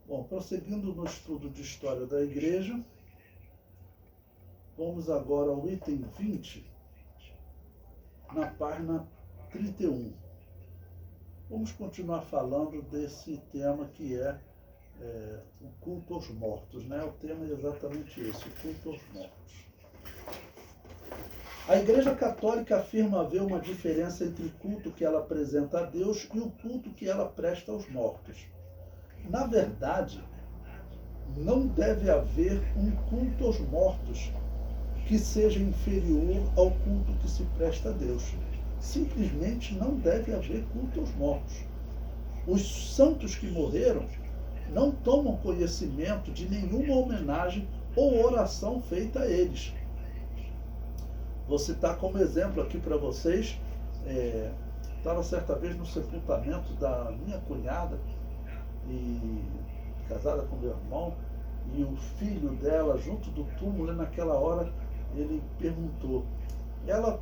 Bom, prosseguindo no estudo de história da igreja, vamos agora ao item 20, na página 31. Vamos continuar falando desse tema que é o culto aos mortos, né? O tema é exatamente esse, o culto aos mortos. A Igreja Católica afirma haver uma diferença entre o culto que ela apresenta a Deus e o culto que ela presta aos mortos. Na verdade, não deve haver um culto aos mortos que seja inferior ao culto que se presta a Deus. Simplesmente não deve haver culto aos mortos. Os santos que morreram não tomam conhecimento de nenhuma homenagem ou oração feita a eles. Vou citar como exemplo aqui para vocês, estava certa vez no sepultamento da minha cunhada, e casada com meu irmão, e o filho dela, junto do túmulo, naquela hora, ele perguntou, ela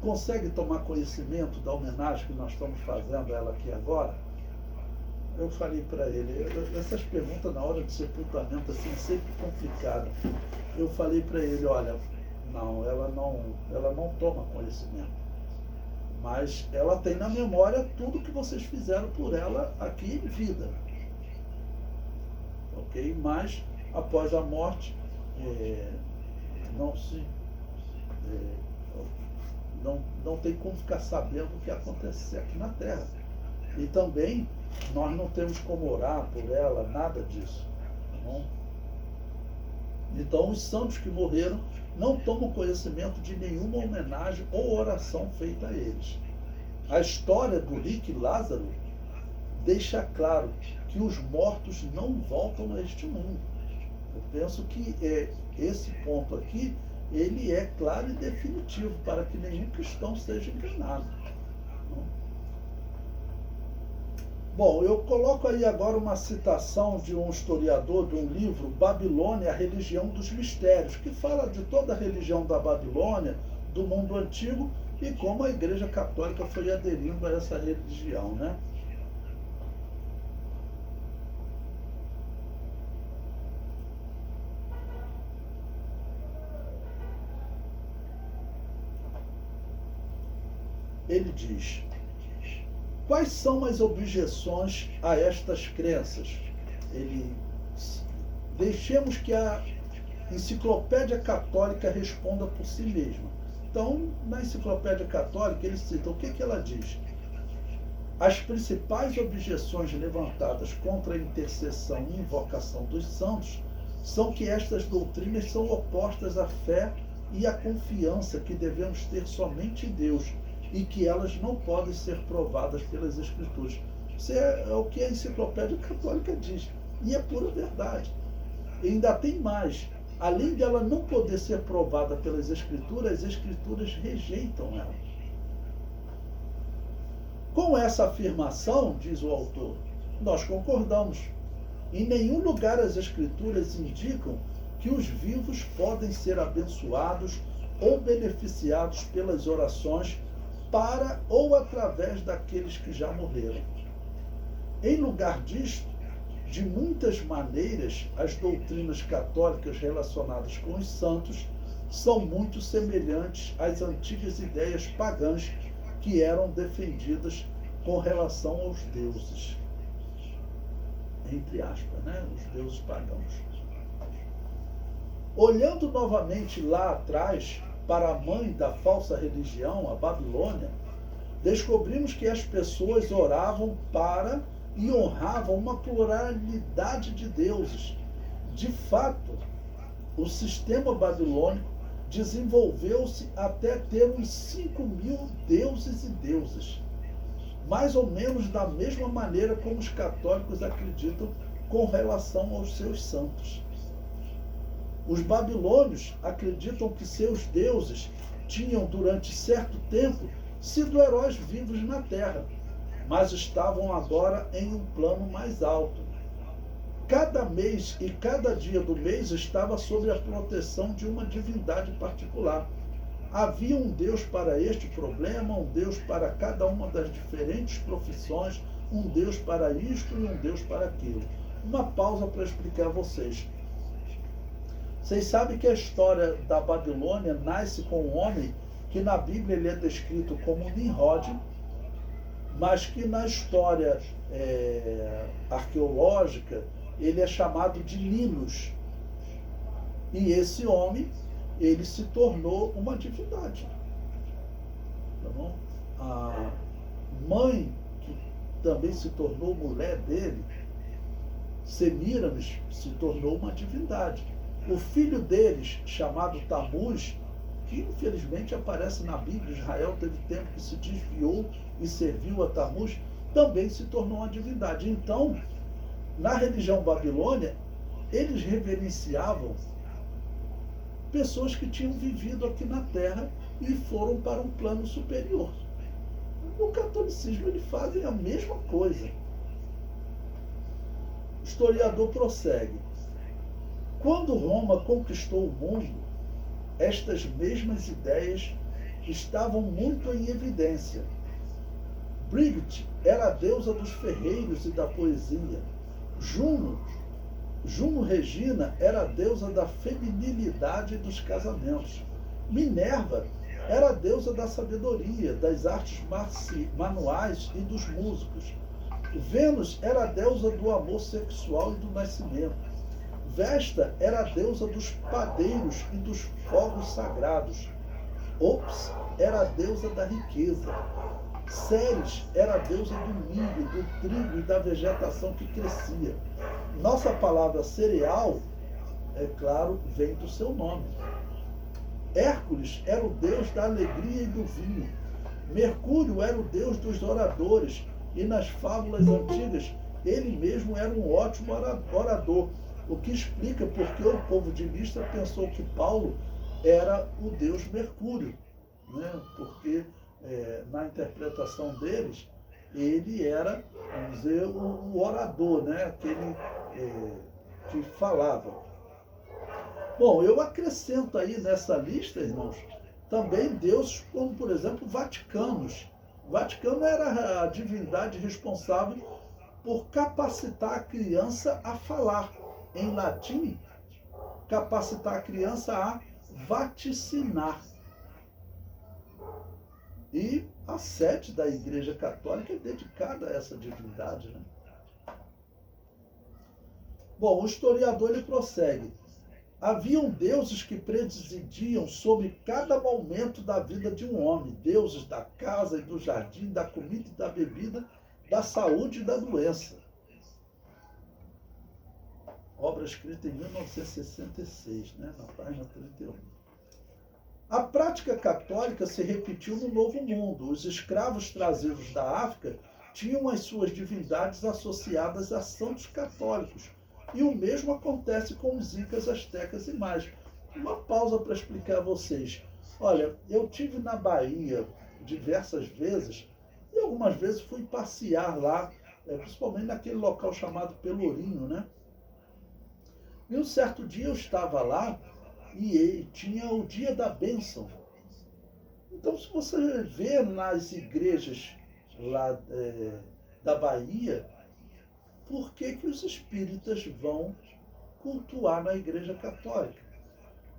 consegue tomar conhecimento da homenagem que nós estamos fazendo a ela aqui agora? Eu falei para ele, essas perguntas na hora de sepultamento, assim, sempre complicada. Eu falei para ele, olha, não, ela não toma conhecimento, mas ela tem na memória tudo que vocês fizeram por ela aqui em vida. Ok? Mas, após a morte, não tem como ficar sabendo o que aconteceu aqui na Terra. E também, nós não temos como orar por ela, nada disso. Tá bom? Então, os santos que morreram não tomam conhecimento de nenhuma homenagem ou oração feita a eles. A história do Rick Lázaro deixa claro que os mortos não voltam a este mundo. Eu penso que esse ponto aqui, ele é claro e definitivo para que nenhum cristão seja enganado. Bom, eu coloco aí agora uma citação de um historiador de um livro, Babilônia, a Religião dos Mistérios, que fala de toda a religião da Babilônia, do mundo antigo, e como a Igreja Católica foi aderindo a essa religião, né? Ele diz: quais são as objeções a estas crenças? Deixemos que a Enciclopédia Católica responda por si mesma. Então, na Enciclopédia Católica, ele cita o que ela diz. As principais objeções levantadas contra a intercessão e invocação dos santos são que estas doutrinas são opostas à fé e à confiança que devemos ter somente em Deus, e que elas não podem ser provadas pelas Escrituras. Isso é o que a Enciclopédia Católica diz, e é pura verdade. E ainda tem mais, além dela não poder ser provada pelas Escrituras, as Escrituras rejeitam ela. Com essa afirmação, diz o autor, nós concordamos. Em nenhum lugar as Escrituras indicam que os vivos podem ser abençoados ou beneficiados pelas orações para ou através daqueles que já morreram. Em lugar disto, de muitas maneiras, as doutrinas católicas relacionadas com os santos são muito semelhantes às antigas ideias pagãs que eram defendidas com relação aos deuses. Entre aspas, né? Os deuses pagãos. Olhando novamente lá atrás, para a mãe da falsa religião, a Babilônia, descobrimos que as pessoas oravam para e honravam uma pluralidade de deuses. De fato, o sistema babilônico desenvolveu-se até ter uns 5.000 deuses e deusas, mais ou menos da mesma maneira como os católicos acreditam com relação aos seus santos. Os babilônios acreditam que seus deuses tinham, durante certo tempo, sido heróis vivos na terra, mas estavam agora em um plano mais alto. Cada mês e cada dia do mês estava sob a proteção de uma divindade particular. Havia um Deus para este problema, um Deus para cada uma das diferentes profissões, um Deus para isto e um Deus para aquilo. Uma pausa para explicar a vocês. Vocês sabem que a história da Babilônia nasce com um homem que na Bíblia ele é descrito como Nimrod, mas que na história arqueológica ele é chamado de Ninus. E esse homem, ele se tornou uma divindade. Tá bom? A mãe, que também se tornou mulher dele, Semíramis, se tornou uma divindade. O filho deles, chamado Tamuz, que infelizmente aparece na Bíblia, Israel teve tempo que se desviou e serviu a Tamuz, também se tornou uma divindade. Então, na religião babilônia, eles reverenciavam pessoas que tinham vivido aqui na Terra e foram para um plano superior. No catolicismo eles fazem a mesma coisa. O historiador prossegue. Quando Roma conquistou o mundo, estas mesmas ideias estavam muito em evidência. Brigitte era a deusa dos ferreiros e da poesia. Juno Regina era a deusa da feminilidade e dos casamentos. Minerva era a deusa da sabedoria, das artes manuais e dos músicos. Vênus era a deusa do amor sexual e do nascimento. Vesta era a deusa dos padeiros e dos fogos sagrados. Ops era a deusa da riqueza. Ceres era a deusa do milho, do trigo e da vegetação que crescia. Nossa palavra cereal, é claro, vem do seu nome. Hércules era o deus da alegria e do vinho. Mercúrio era o deus dos oradores, e nas fábulas antigas ele mesmo era um ótimo orador, o que explica porque o povo de Listra pensou que Paulo era o deus Mercúrio, né? Porque na interpretação deles, ele era, vamos dizer, o orador, né? Aquele que falava. Bom, eu acrescento aí nessa lista, irmãos, também deuses como, por exemplo, Vaticanos. Vaticano era a divindade responsável por capacitar a criança a falar. Em latim, capacitar a criança a vaticinar. E a sede da Igreja Católica é dedicada a essa divindade, né? Bom, o historiador ele prossegue. Haviam deuses que presidiam sobre cada momento da vida de um homem, deuses da casa e do jardim, da comida e da bebida, da saúde e da doença. Obra escrita em 1966, né, na página 31. A prática católica se repetiu no Novo Mundo. Os escravos trazidos da África tinham as suas divindades associadas a santos católicos. E o mesmo acontece com os incas, astecas e mais. Uma pausa para explicar a vocês. Olha, eu tive na Bahia diversas vezes e algumas vezes fui passear lá, principalmente naquele local chamado Pelourinho, né? E um certo dia eu estava lá e tinha o dia da bênção. Então, se você vê nas igrejas lá da Bahia, por que os espíritas vão cultuar na Igreja Católica?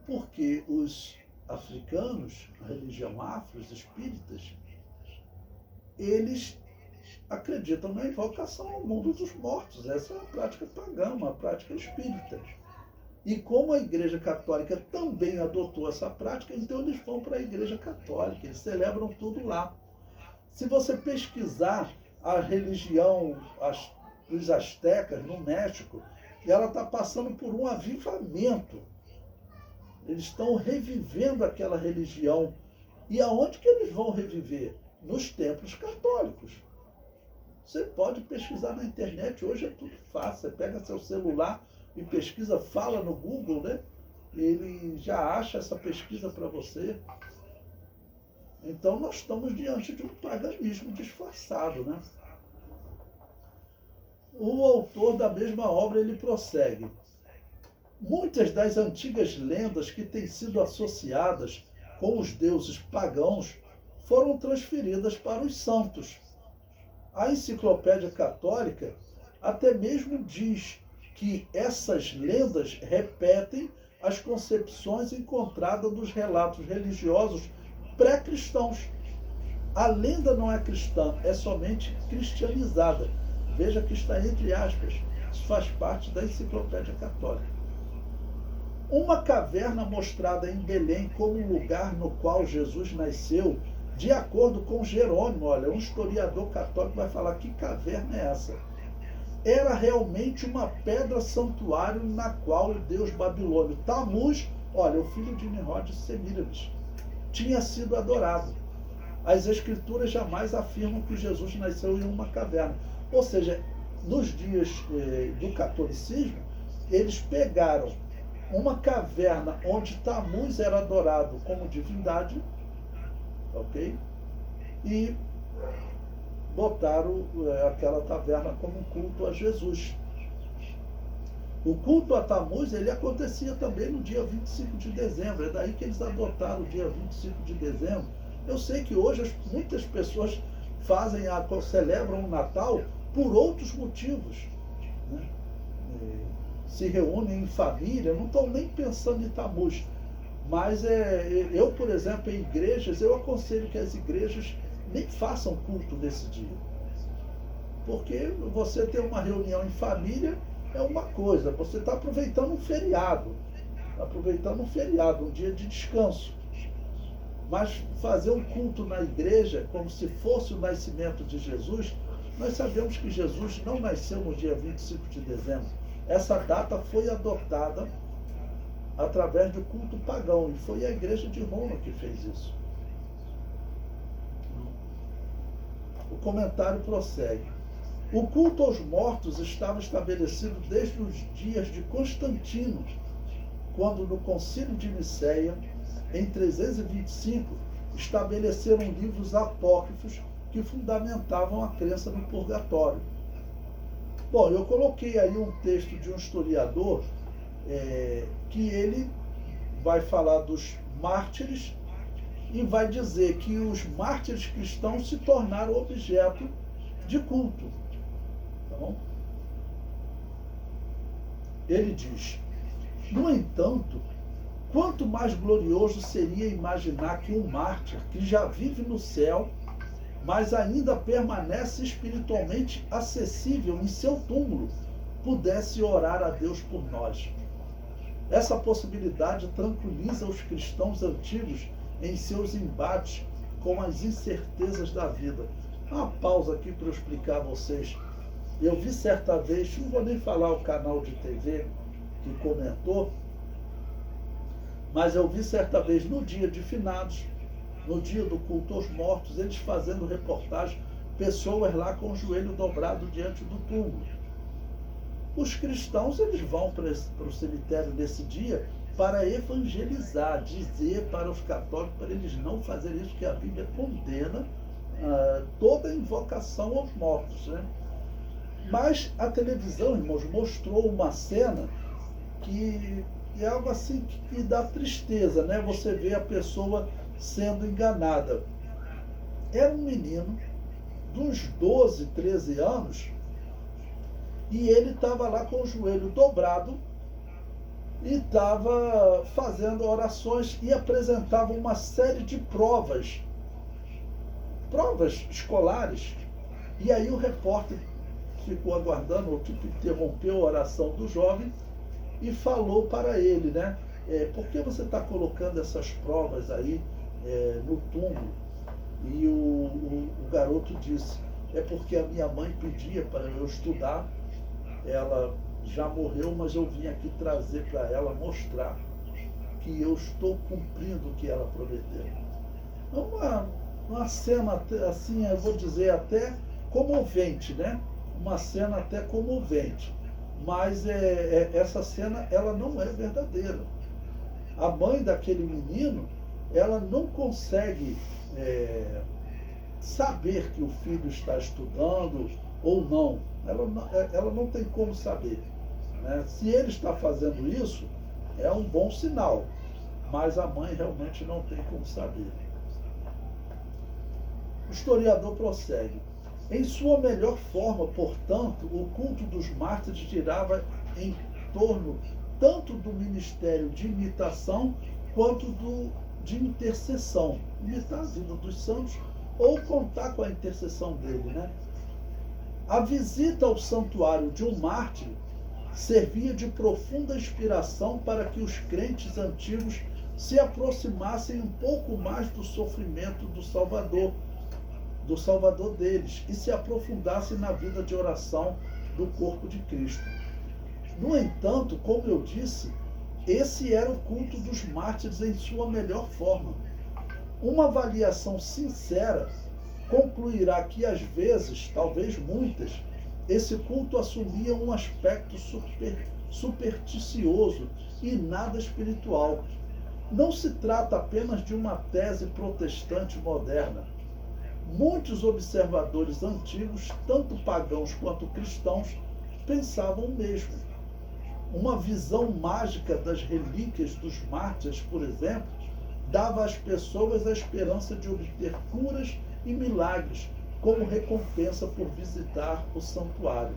Porque os africanos, a religião afro, os espíritas, eles acreditam na invocação ao mundo dos mortos. Essa é uma prática pagã, uma prática espírita. E como a Igreja Católica também adotou essa prática, então eles vão para a Igreja Católica, eles celebram tudo lá. Se você pesquisar a religião dos astecas no México, ela está passando por um avivamento. Eles estão revivendo aquela religião. E aonde que eles vão reviver? Nos templos católicos. Você pode pesquisar na internet, hoje é tudo fácil. Você pega seu celular e pesquisa, fala no Google, né? Ele já acha essa pesquisa para você. Então nós estamos diante de um paganismo disfarçado, né? O autor da mesma obra, ele prossegue. Muitas das antigas lendas que têm sido associadas com os deuses pagãos foram transferidas para os santos. A Enciclopédia Católica até mesmo diz que essas lendas repetem as concepções encontradas nos relatos religiosos pré-cristãos. A lenda não é cristã, é somente cristianizada. Veja que está entre aspas. Isso faz parte da Enciclopédia Católica. Uma caverna mostrada em Belém como lugar no qual Jesus nasceu, de acordo com Jerônimo, olha, um historiador católico vai falar que caverna é essa? Era realmente uma pedra santuário na qual o deus babilônio Tamuz, olha, o filho de Nimrod Semíramis, tinha sido adorado. As escrituras jamais afirmam que Jesus nasceu em uma caverna. Ou seja, nos dias do catolicismo, eles pegaram uma caverna onde Tamuz era adorado como divindade, ok? E botaram aquela caverna como culto a Jesus. O culto a Tamuz, ele acontecia também no dia 25 de dezembro. É daí que eles adotaram o dia 25 de dezembro. Eu sei que hoje muitas pessoas celebram o Natal por outros motivos, né? Se reúnem em família, não estão nem pensando em Tamuz. Mas eu, por exemplo, em igrejas, eu aconselho que as igrejas nem façam culto nesse dia. Porque você ter uma reunião em família é uma coisa, você está aproveitando um feriado. Um dia de descanso. Mas fazer um culto na igreja como se fosse o nascimento de Jesus, nós sabemos que Jesus não nasceu no dia 25 de dezembro. Essa data foi adotada através do culto pagão, e foi a igreja de Roma que fez isso. O comentário prossegue. O culto aos mortos estava estabelecido desde os dias de Constantino, quando no Concílio de Nicéia, em 325, estabeleceram livros apócrifos que fundamentavam a crença no purgatório. Bom, eu coloquei aí um texto de um historiador que ele vai falar dos mártires e vai dizer que os mártires cristãos se tornaram objeto de culto. Tá bom? Ele diz: no entanto, quanto mais glorioso seria imaginar que um mártir que já vive no céu, mas ainda permanece espiritualmente acessível em seu túmulo, pudesse orar a Deus por nós. Essa possibilidade tranquiliza os cristãos antigos em seus embates com as incertezas da vida. Uma pausa aqui para eu explicar a vocês. Eu vi certa vez, não vou nem falar o canal de TV que comentou, mas eu vi certa vez no dia de finados, no dia do culto aos mortos, eles fazendo reportagem, pessoas lá com o joelho dobrado diante do túmulo. Os cristãos, eles vão para o cemitério nesse dia para evangelizar, dizer para os católicos, para eles não fazerem isso, que a Bíblia condena toda invocação aos mortos, né? Mas a televisão, irmãos, mostrou uma cena que é algo assim que dá tristeza, né? Você vê a pessoa sendo enganada. Era um menino de uns 12, 13 anos, e ele estava lá com o joelho dobrado e estava fazendo orações e apresentava uma série de provas escolares. E aí o repórter ficou aguardando, ou tipo, interrompeu a oração do jovem e falou para ele, né? Por que você está colocando essas provas aí no túmulo? E o garoto disse: é porque a minha mãe pedia para eu estudar, ela já morreu, mas eu vim aqui trazer para ela, mostrar que eu estou cumprindo o que ela prometeu. Uma cena assim, eu vou dizer até comovente, né? Uma cena até comovente, mas essa cena ela não é verdadeira. A mãe daquele menino, ela não consegue saber que o filho está estudando ou não. Ela não tem como saber, né? Se ele está fazendo isso, é um bom sinal, mas a mãe realmente não tem como saber. O historiador prossegue. Em sua melhor forma, portanto, o culto dos mártires em torno tanto do ministério de imitação quanto de intercessão. Imitar a vida dos santos ou contar com a intercessão dele, né? A visita ao santuário de um mártir servia de profunda inspiração para que os crentes antigos se aproximassem um pouco mais do sofrimento do Salvador deles, e se aprofundassem na vida de oração do corpo de Cristo. No entanto, como eu disse, esse era o culto dos mártires em sua melhor forma. Uma avaliação sincera concluirá que, às vezes, talvez muitas, esse culto assumia um aspecto supersticioso e nada espiritual. Não se trata apenas de uma tese protestante moderna. Muitos observadores antigos, tanto pagãos quanto cristãos, pensavam o mesmo. Uma visão mágica das relíquias dos mártires, por exemplo, dava às pessoas a esperança de obter curas e milagres como recompensa por visitar o santuário.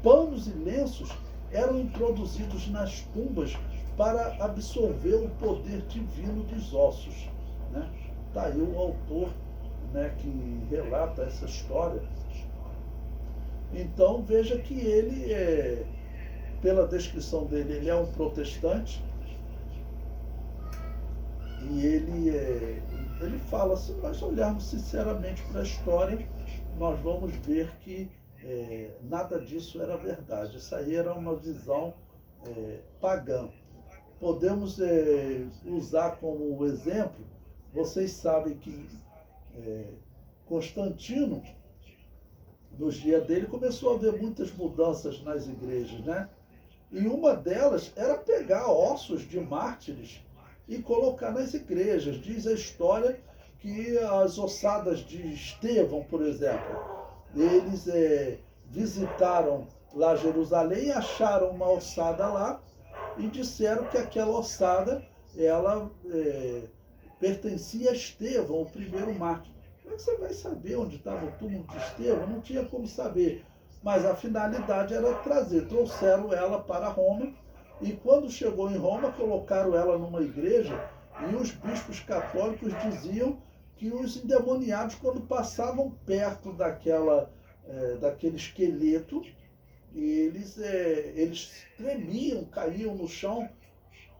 Panos e lenços eram introduzidos nas tumbas para absorver o poder divino dos ossos, né? Está aí o autor, né, que relata essa história. Então veja que ele pela descrição dele, ele é um protestante, e ele fala, se nós olharmos sinceramente para a história, nós vamos ver que nada disso era verdade. Isso aí era uma visão pagã. Podemos usar como exemplo, vocês sabem que Constantino, nos dias dele, começou a haver muitas mudanças nas igrejas, né? E uma delas era pegar ossos de mártires e colocar nas igrejas. Diz a história que as ossadas de Estevão, por exemplo, eles visitaram lá Jerusalém e acharam uma ossada lá e disseram que aquela ossada, ela pertencia a Estevão, o primeiro mártir. Como é que você vai saber onde estava o túmulo de Estevão? Não tinha como saber. Mas a finalidade era trazer. Trouxeram ela para Roma, e quando chegou em Roma, colocaram ela numa igreja, e os bispos católicos diziam que os endemoniados, quando passavam perto daquele esqueleto, eles tremiam, caíam no chão.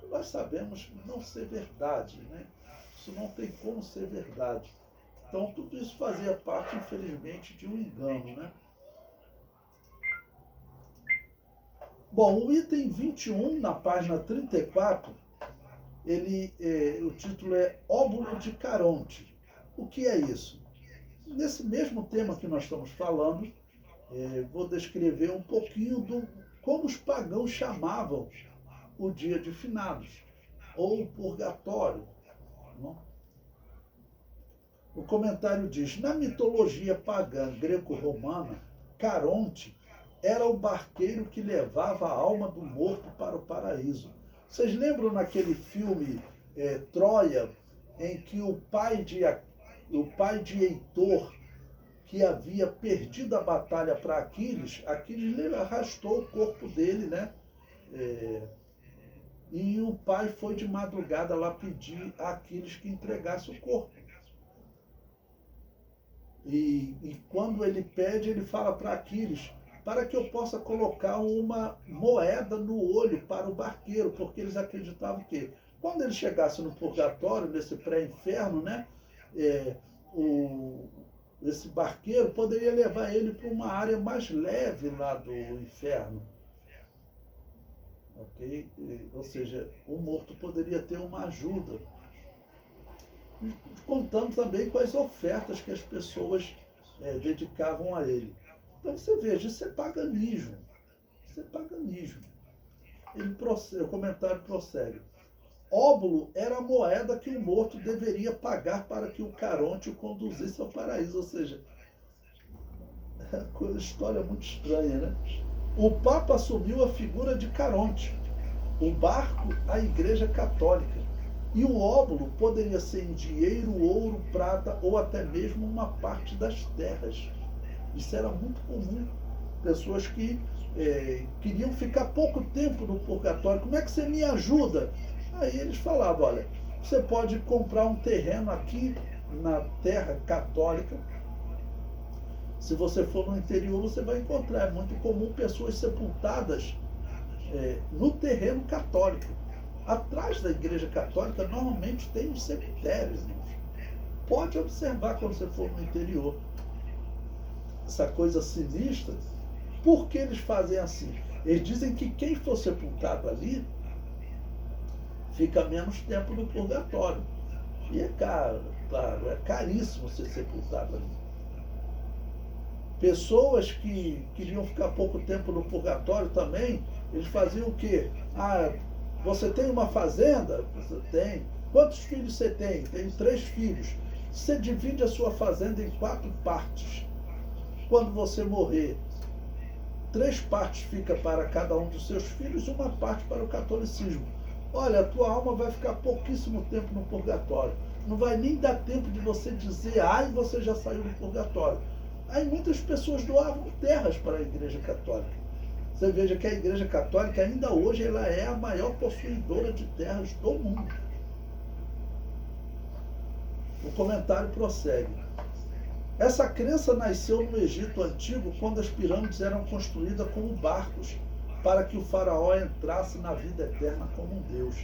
Nós sabemos não ser verdade, né? Isso não tem como ser verdade. Então, tudo isso fazia parte, infelizmente, de um engano, né? Bom, o item 21, na página 34, o título é Óbulo de Caronte. O que é isso? Nesse mesmo tema que nós estamos falando, vou descrever um pouquinho como os pagãos chamavam o dia de finados, ou o purgatório. Não? O comentário diz, na mitologia pagã greco-romana, Caronte era o barqueiro que levava a alma do morto para o paraíso. Vocês lembram naquele filme Troia, em que o pai de Heitor, que havia perdido a batalha para Aquiles arrastou o corpo dele, né? E o pai foi de madrugada lá pedir a Aquiles que entregasse o corpo. E quando ele pede, ele fala para Aquiles, para que eu possa colocar uma moeda no olho para o barqueiro, porque eles acreditavam que, quando ele chegasse no purgatório, nesse pré-inferno, né, esse barqueiro poderia levar ele para uma área mais leve lá do inferno. Okay? Ou seja, o morto poderia ter uma ajuda. Contando também com as ofertas que as pessoas dedicavam a ele. Então você veja, isso é paganismo. Isso é paganismo. O comentário prossegue. Óbulo era a moeda que o morto deveria pagar para que o Caronte o conduzisse ao paraíso. Ou seja, é uma história muito estranha, né? O Papa assumiu a figura de Caronte, o barco, a Igreja Católica. E o óbulo poderia ser em dinheiro, ouro, prata ou até mesmo uma parte das terras. Isso era muito comum. pessoas que queriam ficar pouco tempo no purgatório. Como é que você me ajuda? Aí eles falavam, olha, você pode comprar um terreno aqui na terra católica. Se você for no interior, você vai encontrar. É muito comum pessoas sepultadas no terreno católico. Atrás da igreja católica, normalmente tem um cemitério. Pode observar quando você for no interior. Essa coisa sinistra. Por que eles fazem assim? Eles dizem que quem for sepultado ali fica menos tempo no purgatório. E é caro, claro, é caríssimo ser sepultado ali. Pessoas que queriam ficar pouco tempo no purgatório também, eles faziam o quê? Ah, você tem uma fazenda? Você tem. Quantos filhos você tem? Tenho 3 filhos. Você divide a sua fazenda em 4 partes. Quando você morrer, 3 partes fica para cada um dos seus filhos, 1 parte para o catolicismo. Olha, a tua alma vai ficar pouquíssimo tempo no purgatório. Não vai nem dar tempo de você dizer, ai, você já saiu do purgatório. Aí muitas pessoas doavam terras para a Igreja Católica. Você veja que a Igreja Católica ainda hoje ela é a maior possuidora de terras do mundo. O comentário prossegue. Essa crença nasceu no Egito Antigo quando as pirâmides eram construídas como barcos para que o faraó entrasse na vida eterna como um deus.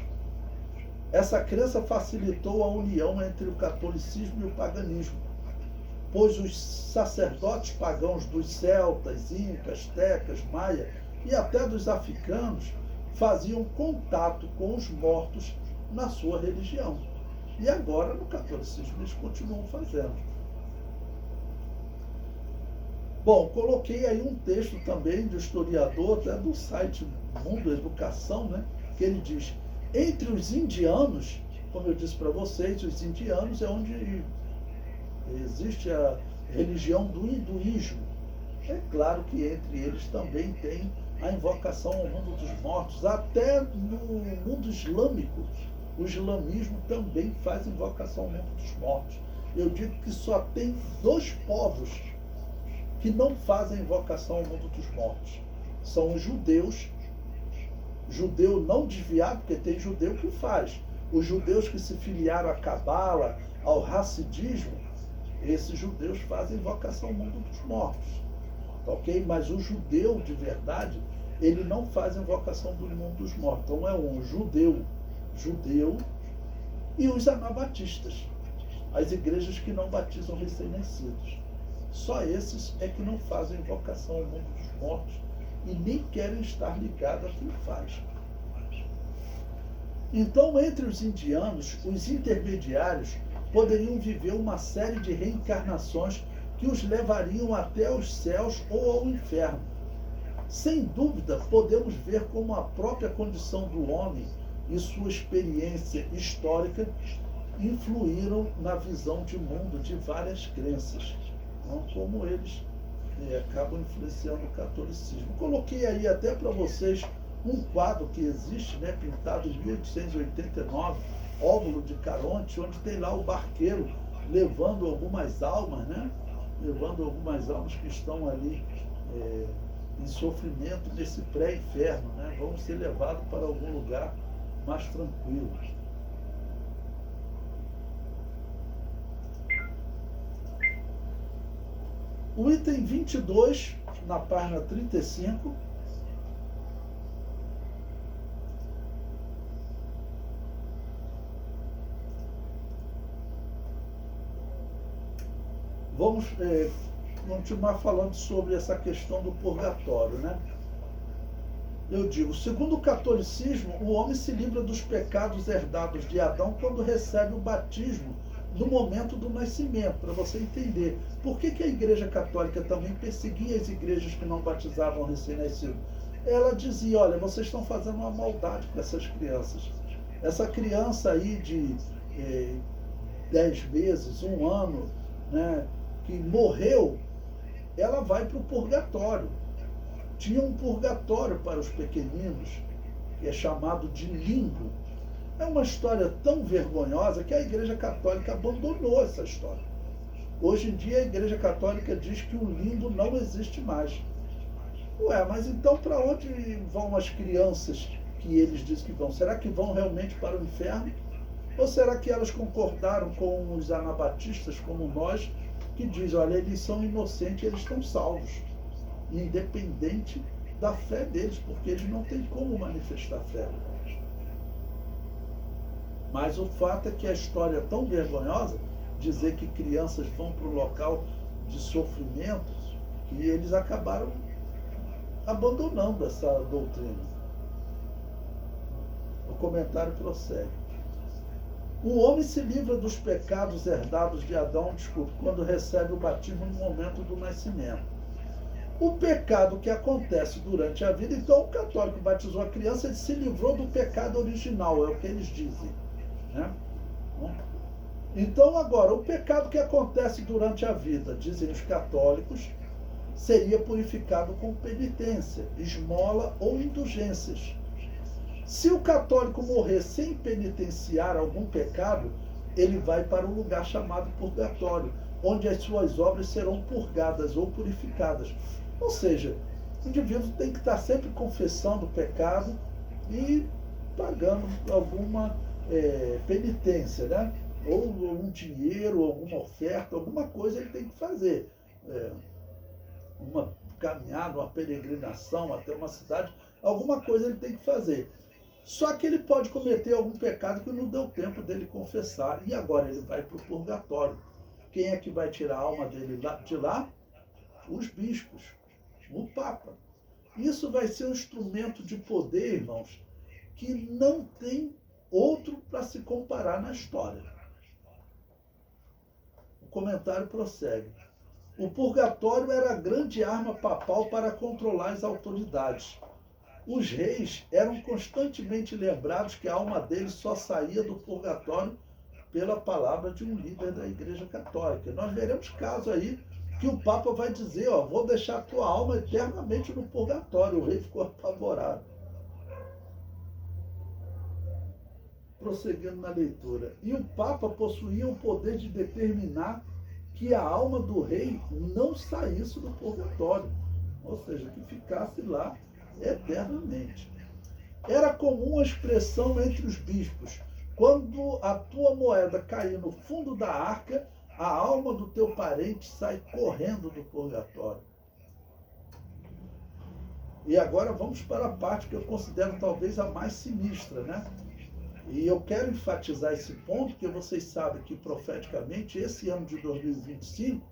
Essa crença facilitou a união entre o catolicismo e o paganismo, pois os sacerdotes pagãos dos celtas, incas, tecas, maia e até dos africanos faziam contato com os mortos na sua religião. E agora no catolicismo eles continuam fazendo. Bom, coloquei aí um texto também do historiador, até do site Mundo Educação, né, que ele diz, entre os indianos, como eu disse para vocês, os indianos é onde existe a religião do hinduísmo. É claro que entre eles também tem a invocação ao mundo dos mortos. Até no mundo islâmico, o islamismo também faz invocação ao mundo dos mortos. Eu digo que só tem 2 povos que não fazem invocação ao mundo dos mortos. São os judeus. Judeu não desviado, porque tem judeu que faz. Os judeus que se filiaram à Cabala, ao Hassidismo, esses judeus fazem invocação ao mundo dos mortos. Ok? Mas o judeu de verdade, ele não faz invocação do mundo dos mortos. Então é um judeu e os anabatistas, as igrejas que não batizam recém-nascidos. Só esses é que não fazem invocação ao mundo dos mortos e nem querem estar ligados a quem faz. Então, entre os indianos, os intermediários poderiam viver uma série de reencarnações que os levariam até os céus ou ao inferno. Sem dúvida, podemos ver como a própria condição do homem e sua experiência histórica influíram na visão de mundo de várias crenças, como eles acabam influenciando o catolicismo. Coloquei aí até para vocês um quadro que existe, né, pintado em 1889, Óvulo de Caronte, onde tem lá o barqueiro levando algumas almas, né, levando algumas almas que estão ali em sofrimento nesse pré-inferno, né, vão ser levados para algum lugar mais tranquilo. O item 22, na página 35, vamos continuar falando sobre essa questão do purgatório, né? Eu digo, segundo o catolicismo, o homem se livra dos pecados herdados de Adão quando recebe o batismo no momento do nascimento, para você entender. Por que a Igreja Católica também perseguia as igrejas que não batizavam recém-nascido? Ela dizia, olha, vocês estão fazendo uma maldade com essas crianças. Essa criança aí de 10 meses, 1 ano, né, que morreu, ela vai para o purgatório. Tinha um purgatório para os pequeninos, que é chamado de limbo. É uma história tão vergonhosa que a Igreja Católica abandonou essa história. Hoje em dia a Igreja Católica diz que o limbo não existe mais. Ué, mas então para onde vão as crianças que eles dizem que vão? Será que vão realmente para o inferno? Ou será que elas concordaram com os anabatistas, como nós, que diz, olha, eles são inocentes, eles estão salvos, independente da fé deles, porque eles não têm como manifestar fé. Mas o fato é que a história é tão vergonhosa, dizer que crianças vão para um local de sofrimento, que eles acabaram abandonando essa doutrina. O comentário prossegue. O homem se livra dos pecados herdados de Adão, quando recebe o batismo no momento do nascimento. O pecado que acontece durante a vida, então o católico batizou a criança, ele se livrou do pecado original, é o que eles dizem. Né? Então agora, o pecado que acontece durante a vida, dizem os católicos, seria purificado com penitência, esmola ou indulgências. Se o católico morrer sem penitenciar algum pecado, ele vai para um lugar chamado purgatório, onde as suas obras serão purgadas ou purificadas. Ou seja, o indivíduo tem que estar sempre confessando o pecado e pagando alguma penitência, né? Ou um dinheiro, alguma oferta, alguma coisa ele tem que fazer. Uma caminhada, uma peregrinação até uma cidade, alguma coisa ele tem que fazer. Só que ele pode cometer algum pecado que não deu tempo dele confessar. E agora ele vai para o purgatório. Quem é que vai tirar a alma dele de lá? Os bispos, o Papa. Isso vai ser um instrumento de poder, irmãos, que não tem outro para se comparar na história. O comentário prossegue. O purgatório era a grande arma papal para controlar as autoridades. Os reis eram constantemente lembrados que a alma deles só saía do purgatório pela palavra de um líder da Igreja Católica. Nós veremos casos aí que o Papa vai dizer, ó, vou deixar a tua alma eternamente no purgatório. O rei ficou apavorado. Prosseguindo na leitura. E o Papa possuía o poder de determinar que a alma do rei não saísse do purgatório, ou seja, que ficasse lá eternamente. Era comum a expressão entre os bispos: quando a tua moeda cair no fundo da arca, a alma do teu parente sai correndo do purgatório. E agora vamos para a parte que eu considero talvez a mais sinistra, né? E eu quero enfatizar esse ponto, porque vocês sabem que profeticamente esse ano de 2025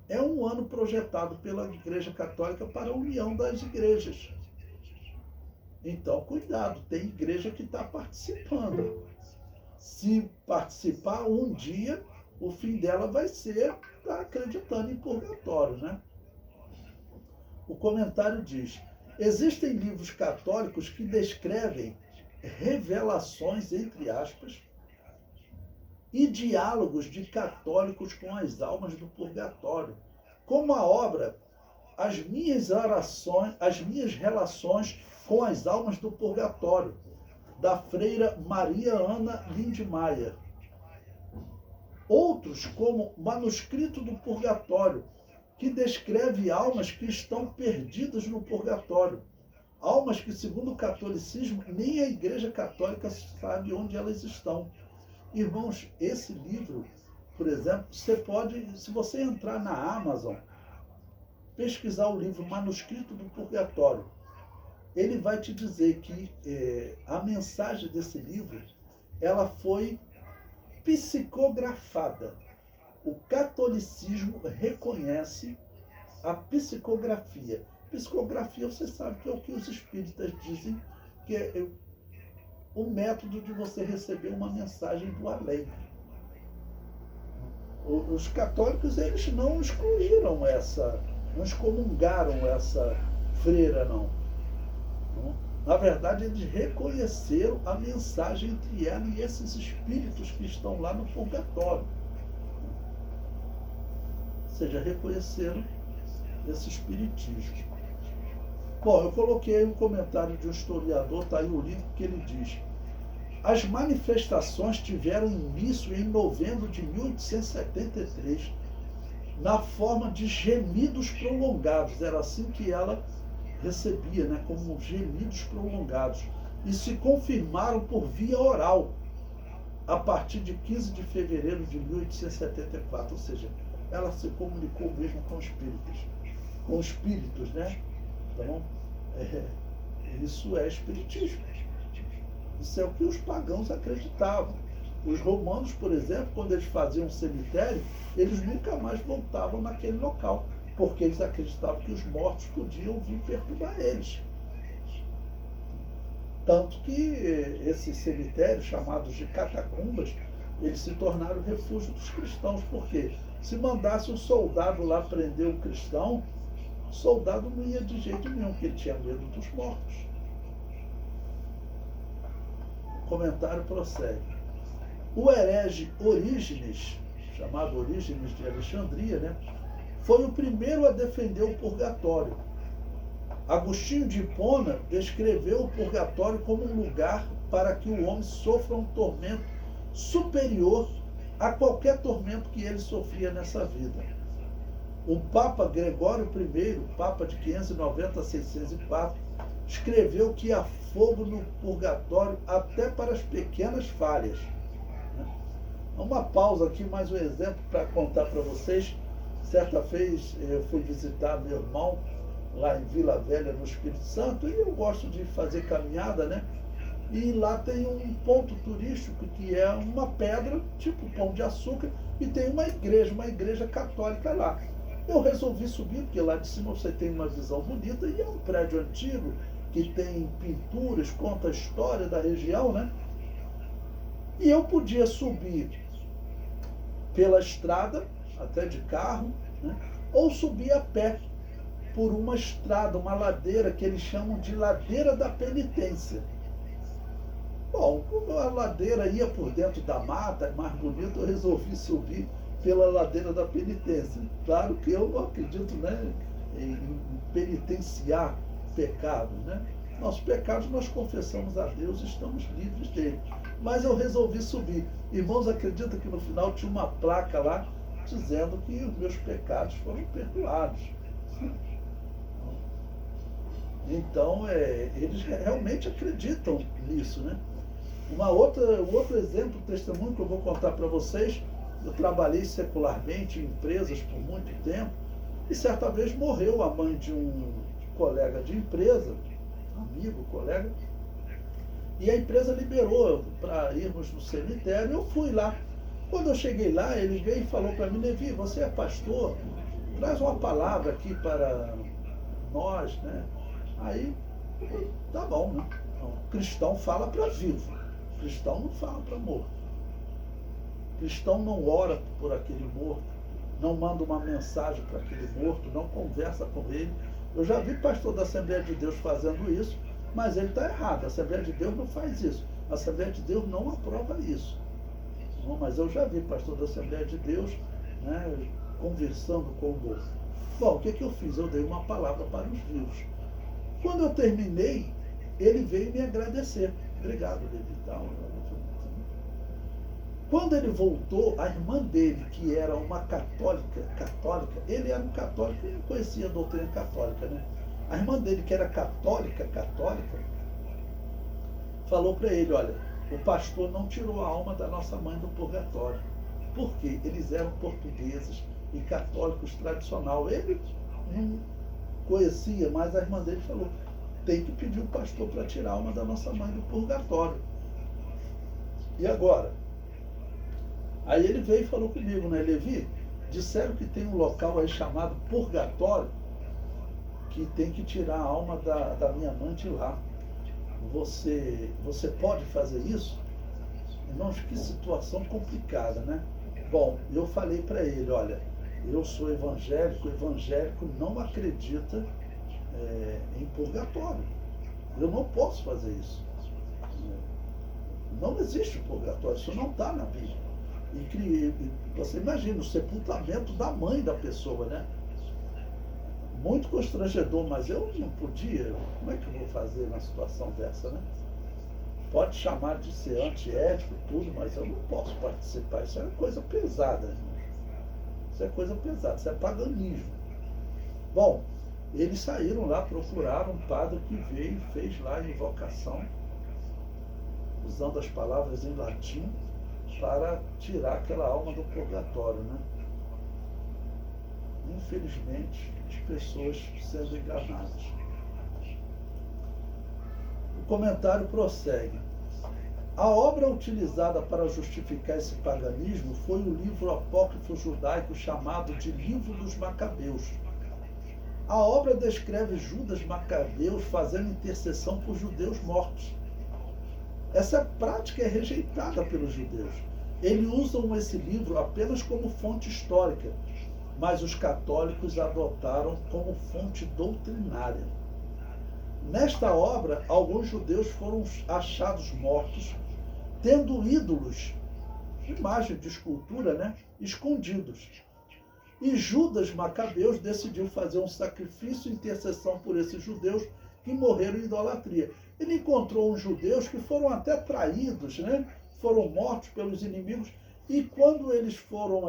é um ano projetado pela Igreja Católica para a união das igrejas. Então, cuidado, tem igreja que está participando. Se participar um dia, o fim dela vai ser acreditando em purgatório, né? O comentário diz: existem livros católicos que descrevem revelações, entre aspas, e diálogos de católicos com as almas do purgatório, como a obra As Minhas Relações com as Almas do Purgatório, da freira Maria Ana Lindmeier. Outros, como Manuscrito do Purgatório, que descreve almas que estão perdidas no purgatório. Almas que, segundo o catolicismo, nem a Igreja Católica sabe onde elas estão. Irmãos, esse livro, por exemplo, você pode, se você entrar na Amazon, pesquisar o livro Manuscrito do Purgatório, ele vai te dizer que a mensagem desse livro, ela foi psicografada. O catolicismo reconhece a psicografia. Psicografia, você sabe que é o que os espíritas dizem, que é o método de você receber uma mensagem do além. Os católicos, eles não excluíram não excomungaram essa freira, não. Na verdade, eles reconheceram a mensagem entre ela e esses espíritos que estão lá no purgatório. Ou seja, reconheceram esse espiritismo. Bom, eu coloquei aí um comentário de um historiador, está aí o livro, que ele diz: as manifestações tiveram início em novembro de 1873, na forma de gemidos prolongados. Era assim que ela recebia, né, como gemidos prolongados, e se confirmaram por via oral a partir de 15 de fevereiro de 1874, ou seja, ela se comunicou mesmo com espíritos, né? Então, isso é espiritismo. Isso é o que os pagãos acreditavam. Os romanos, por exemplo, quando eles faziam um cemitério, eles nunca mais voltavam naquele local, porque eles acreditavam que os mortos podiam vir perturbar eles. Tanto que esses cemitérios, chamados de catacumbas, eles se tornaram refúgio dos cristãos. Por quê? Se mandasse um soldado lá prender um cristão, o soldado não ia de jeito nenhum, porque ele tinha medo dos mortos. O comentário prossegue. O herege Orígenes, chamado Orígenes de Alexandria, né, foi o primeiro a defender o purgatório. Agostinho de Hipona descreveu o purgatório como um lugar para que o homem sofra um tormento superior a qualquer tormento que ele sofria nessa vida. O Papa Gregório I, Papa de 590 a 604, escreveu que há fogo no purgatório até para as pequenas falhas. Uma pausa aqui, mais um exemplo para contar para vocês. Certa vez eu fui visitar meu irmão lá em Vila Velha, no Espírito Santo, e eu gosto de fazer caminhada, né? E lá tem um ponto turístico que é uma pedra, tipo Pão de Açúcar, e tem uma igreja católica lá. Eu resolvi subir, porque lá de cima você tem uma visão bonita, e é um prédio antigo, que tem pinturas, conta a história da região, né? E eu podia subir pela estrada, até de carro, né? Ou subir a pé por uma estrada, uma ladeira que eles chamam de Ladeira da Penitência. Bom, como a ladeira ia por dentro da mata, mais bonito, eu resolvi subir pela Ladeira da Penitência. Claro que eu não acredito, né, em penitenciar pecados, né? Nossos pecados nós confessamos a Deus e estamos livres dele. Mas eu resolvi subir. Irmãos, acreditam que no final tinha uma placa lá dizendo que os meus pecados foram perdoados. Então, eles realmente acreditam nisso, né? Um outro exemplo, testemunho que eu vou contar para vocês, eu trabalhei secularmente em empresas por muito tempo, e certa vez morreu a mãe de um colega de empresa, amigo, colega, e a empresa liberou para irmos no cemitério, eu fui lá. Quando eu cheguei lá, ele veio e falou para mim: Levi, você é pastor? Traz uma palavra aqui para nós, né? Aí, tá bom, né? Então, cristão fala para vivo, cristão não fala para morto. Cristão não ora por aquele morto, não manda uma mensagem para aquele morto, não conversa com ele. Eu já vi pastor da Assembleia de Deus fazendo isso, mas ele está errado. A Assembleia de Deus não faz isso. A Assembleia de Deus não aprova isso. Não, mas eu já vi pastor da Assembleia de Deus, né, conversando com o morto. Bom, o que eu fiz? Eu dei uma palavra para os vivos. Quando eu terminei, ele veio me agradecer. Obrigado, Levi. Quando ele voltou, a irmã dele, que era uma católica, ele era um católico e não conhecia a doutrina católica, né? A irmã dele, que era católica, falou para ele: olha, o pastor não tirou a alma da nossa mãe do purgatório. Por quê? Eles eram portugueses e católicos tradicional. Ele não conhecia, mas a irmã dele falou: tem que pedir o pastor para tirar a alma da nossa mãe do purgatório. E agora? Aí ele veio e falou comigo, né, Levi? Disseram que tem um local aí chamado purgatório, que tem que tirar a alma da minha mãe de lá. Você pode fazer isso? Irmãos, que situação complicada, né? Bom, eu falei para ele: olha, eu sou evangélico, o evangélico não acredita em purgatório. Eu não posso fazer isso. Não existe purgatório, isso não está na Bíblia. E você imagina o sepultamento da mãe da pessoa, né? Muito constrangedor, mas eu não podia. Como é que eu vou fazer numa situação dessa, né? Pode chamar de ser antiético e tudo, mas eu não posso participar. Isso é uma coisa pesada, irmão. Isso é coisa pesada, isso é paganismo. Bom, Eles saíram lá, procuraram um padre que veio, fez lá a invocação, usando as palavras em latim, para tirar aquela alma do purgatório, né? Infelizmente, as pessoas sendo enganadas. O comentário prossegue. A obra utilizada para justificar esse paganismo foi o livro apócrifo judaico chamado de Livro dos Macabeus. A obra descreve Judas Macabeus fazendo intercessão por judeus mortos. Essa prática é rejeitada pelos judeus. Eles usam esse livro apenas como fonte histórica, mas os católicos adotaram como fonte doutrinária. Nesta obra, alguns judeus foram achados mortos, tendo ídolos, imagem de escultura, né, escondidos. E Judas Macabeus decidiu fazer um sacrifício e intercessão por esses judeus que morreram em idolatria. Ele encontrou uns judeus que foram até traídos, né, foram mortos pelos inimigos, e quando eles foram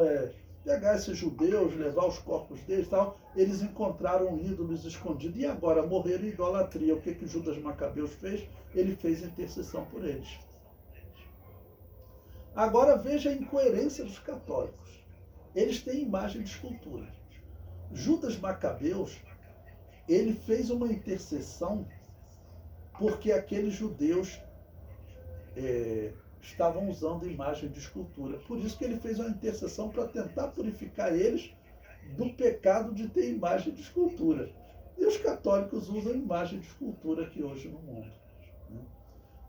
pegar esses judeus, levar os corpos deles e tal, eles encontraram ídolos escondidos. E agora morreram em idolatria. O que Judas Macabeus fez? Ele fez intercessão por eles. Agora veja a incoerência dos católicos. Eles têm imagem de escultura. Judas Macabeus, ele fez uma intercessão porque aqueles judeus estavam usando imagem de escultura. Por isso que ele fez uma intercessão para tentar purificar eles do pecado de ter imagem de escultura. E os católicos usam imagem de escultura aqui hoje no mundo.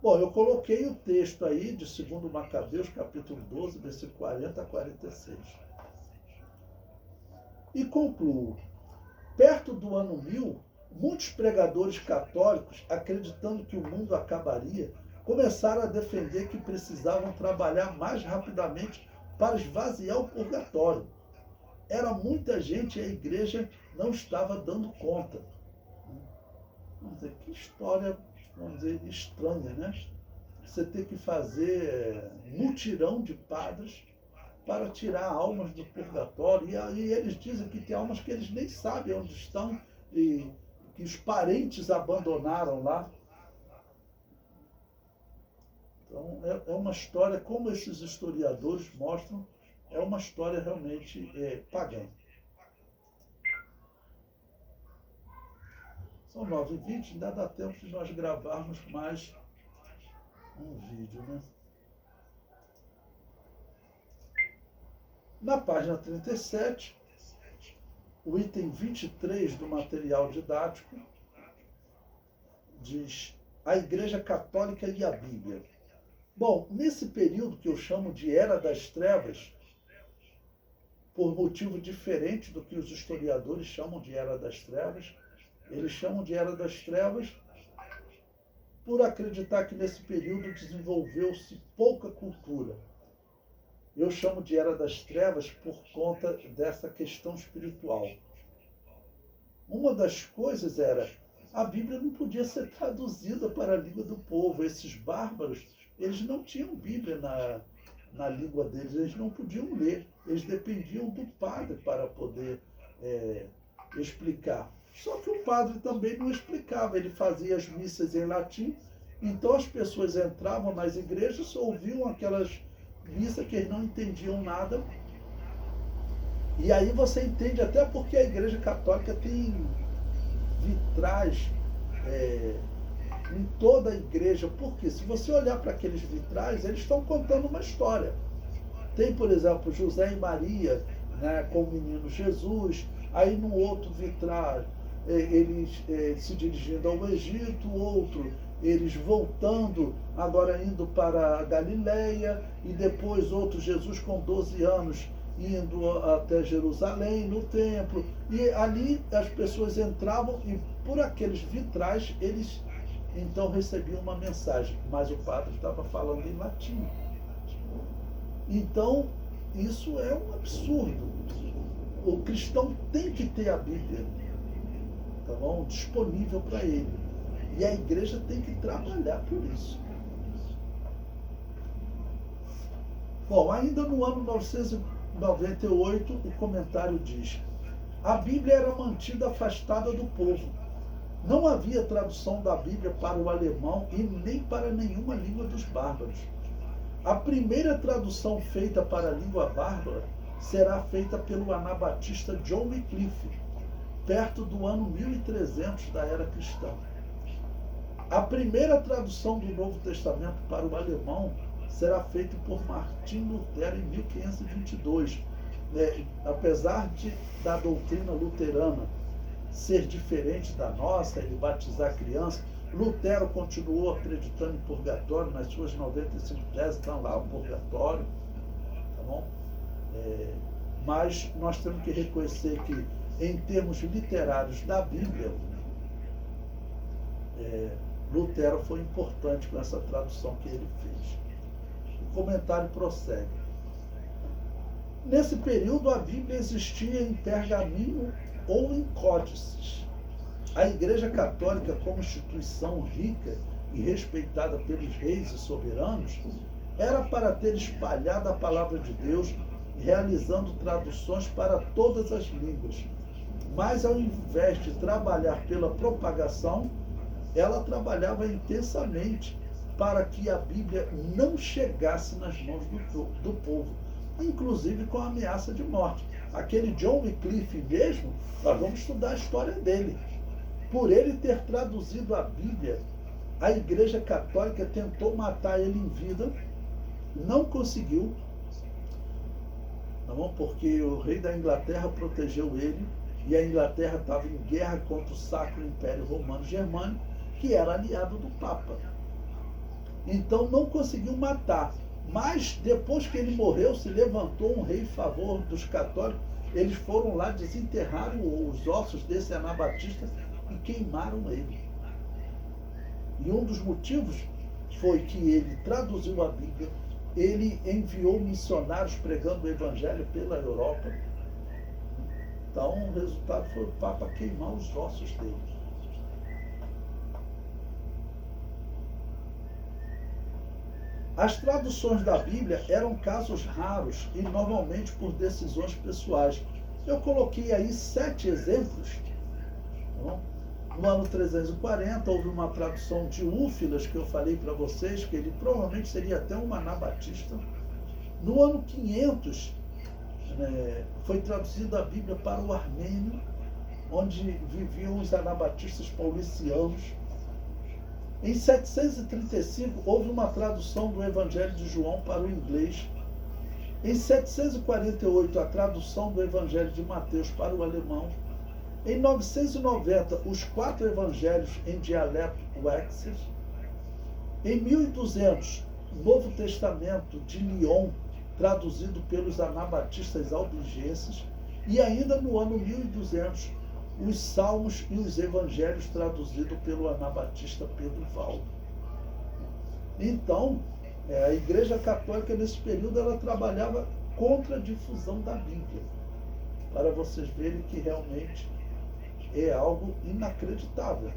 Bom, eu coloquei o texto aí de 2 Macabeus, capítulo 12, versículo 40 a 46. E concluo. Perto do ano 1000, muitos pregadores católicos, acreditando que o mundo acabaria, começaram a defender que precisavam trabalhar mais rapidamente para esvaziar o purgatório. Era muita gente e a igreja não estava dando conta. Vamos dizer, que história, vamos dizer, estranha, né? Você ter que fazer mutirão de padres para tirar almas do purgatório. E aí eles dizem que tem almas que eles nem sabem onde estão e que os parentes abandonaram lá. Então, é uma história, como esses historiadores mostram, é uma história realmente pagã. São 9h20, ainda dá tempo de nós gravarmos mais um vídeo, né? Na página 37, o item 23 do material didático diz a Igreja Católica e a Bíblia. Bom, nesse período que eu chamo de Era das Trevas, por motivo diferente do que os historiadores chamam de Era das Trevas, eles chamam de Era das Trevas por acreditar que nesse período desenvolveu-se pouca cultura. Eu chamo de Era das Trevas por conta dessa questão espiritual. Uma das coisas era, a Bíblia não podia ser traduzida para a língua do povo. Esses bárbaros, eles não tinham Bíblia na língua deles, eles não podiam ler. Eles dependiam do padre para poder explicar. Só que o padre também não explicava, ele fazia as missas em latim, então as pessoas entravam nas igrejas, ouviam aquelas missas que eles não entendiam nada. E aí você entende até porque a Igreja Católica tem vitrais em toda a igreja. Porque se você olhar para aqueles vitrais, eles estão contando uma história. Tem, por exemplo, José e Maria, né, com o menino Jesus. Aí no outro vitral, eles se dirigindo ao Egito, outro eles voltando, agora indo para a Galileia, e depois outro Jesus com 12 anos indo até Jerusalém, no templo. E ali as pessoas entravam e por aqueles vitrais eles então recebiam uma mensagem, mas o padre estava falando em latim. Então, isso é um absurdo. O cristão tem que ter a Bíblia, tá bom? Disponível para ele. E a igreja tem que trabalhar por isso. Bom, ainda no ano 998, o comentário diz: A Bíblia era mantida afastada do povo. Não havia tradução da Bíblia para o alemão e nem para nenhuma língua dos bárbaros. A primeira tradução feita para a língua bárbara será feita pelo anabatista John Wycliffe, perto do ano 1300 da era cristã. A primeira tradução do Novo Testamento para o alemão será feita por Martim Lutero em 1522. Apesar da doutrina luterana ser diferente da nossa, ele batizar criança, Lutero continuou acreditando em purgatório, nas suas 95 teses estão lá o purgatório, tá bom? Mas nós temos que reconhecer que, em termos literários da Bíblia, Lutero foi importante com essa tradução que ele fez. O comentário prossegue. Nesse período, a Bíblia existia em pergaminho ou em códices. A Igreja Católica, como instituição rica e respeitada pelos reis e soberanos, era para ter espalhado a palavra de Deus, realizando traduções para todas as línguas. Mas, ao invés de trabalhar pela propagação, ela trabalhava intensamente para que a Bíblia não chegasse nas mãos do povo, inclusive com a ameaça de morte. Aquele John Wycliffe mesmo, nós vamos estudar a história dele. Por ele ter traduzido a Bíblia, a Igreja Católica tentou matar ele em vida, não conseguiu, não, porque o rei da Inglaterra protegeu ele, e a Inglaterra estava em guerra contra o Sacro Império Romano Germânico, que era aliado do Papa. Então não conseguiu matar. Mas depois que ele morreu, se levantou um rei em favor dos católicos. Eles foram lá, desenterraram os ossos desse anabatista e queimaram ele. E um dos motivos foi que ele traduziu a Bíblia, ele enviou missionários pregando o Evangelho pela Europa. Então o resultado foi o Papa queimar os ossos dele. As traduções da Bíblia eram casos raros e normalmente por decisões pessoais. Eu coloquei aí 7 exemplos. No ano 340 houve uma tradução de Úfilas, que eu falei para vocês, que ele provavelmente seria até um anabatista. No ano 500 foi traduzida a Bíblia para o armênio, onde viviam os anabatistas paulicianos. Em 735, houve uma tradução do Evangelho de João para o inglês. Em 748, a tradução do Evangelho de Mateus para o alemão. Em 990, os 4 evangelhos em dialeto Wexer. Em 1200, o Novo Testamento de Lyon, traduzido pelos anabatistas albigenses. E ainda no ano 1200, os Salmos e os Evangelhos traduzidos pelo anabatista Pedro Valdo. Então, a Igreja Católica, nesse período, ela trabalhava contra a difusão da Bíblia, para vocês verem que realmente é algo inacreditável.